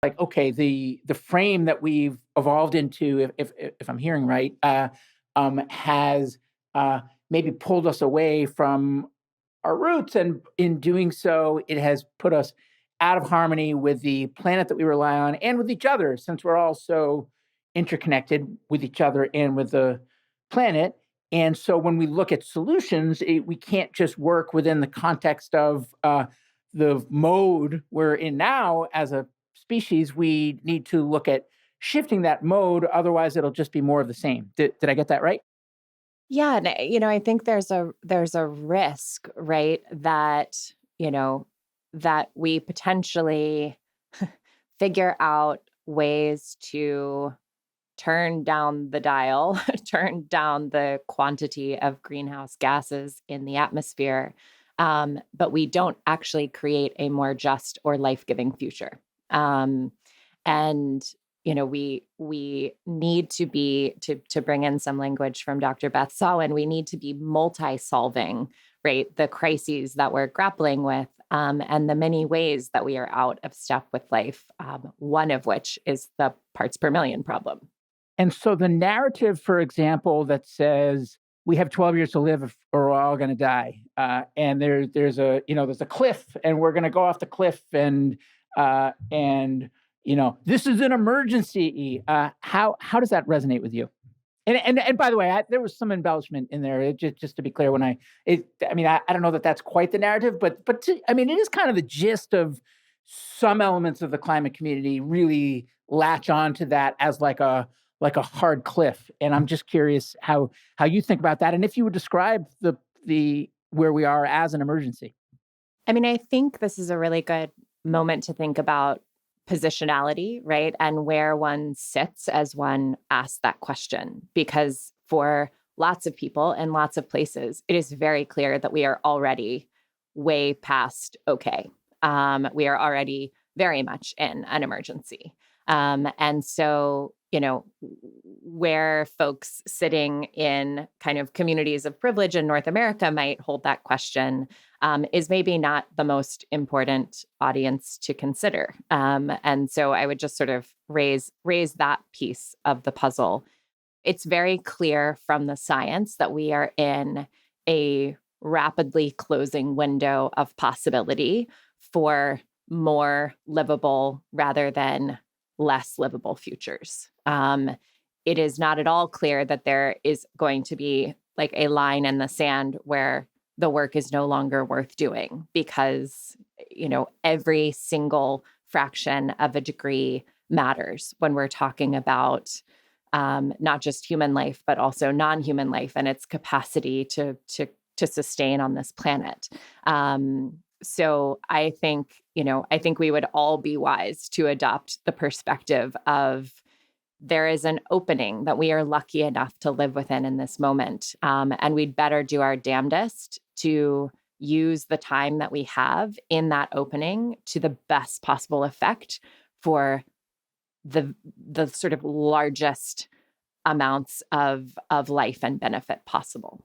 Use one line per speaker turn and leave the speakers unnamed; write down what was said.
like, okay, the frame that we've evolved into, if I'm hearing right, has maybe pulled us away from our roots, and in doing so, it has put us out of harmony with the planet that we rely on and with each other, since we're all so interconnected with each other and with the planet. And so, when we look at solutions, we can't just work within the context of the mode we're in now as a species. We need to look at shifting that mode. Otherwise, it'll just be more of the same. Did I get that right?
Yeah, and I think there's a risk, right, that, that we potentially figure out ways to turn down the dial, turn down the quantity of greenhouse gases in the atmosphere, but we don't actually create a more just or life-giving future. Um, and we need to be to bring in some language from Dr. Beth Sawin. We need to be multi-solving, right, the crises that we're grappling with, and the many ways that we are out of step with life. One of which is the parts per million problem.
And so the narrative, for example, that says we have 12 years to live or we're all going to die, and there's a cliff, and we're going to go off the cliff, and this is an emergency. How does that resonate with you? And by the way, there was some embellishment in there. Just to be clear, I don't know that that's quite the narrative, it is kind of the gist of some elements of the climate community really latch on to that as like a hard cliff. And I'm just curious how you think about that, and if you would describe the where we are as an emergency.
I think this is a really good moment to think about positionality, right? And where one sits as one asks that question. Because for lots of people in lots of places, it is very clear that we are already way past okay. We are already very much in an emergency. And so, where folks sitting in kind of communities of privilege in North America might hold that question, is maybe not the most important audience to consider. And so I would just sort of raise that piece of the puzzle. It's very clear from the science that we are in a rapidly closing window of possibility for more livable rather than less livable futures. It is not at all clear that there is going to be like a line in the sand where the work is no longer worth doing, because, every single fraction of a degree matters when we're talking about not just human life, but also non-human life and its capacity to sustain on this planet. So I think we would all be wise to adopt the perspective of there is an opening that we are lucky enough to live within in this moment. And we'd better do our damnedest to use the time that we have in that opening to the best possible effect for the sort of largest amounts of life and benefit possible.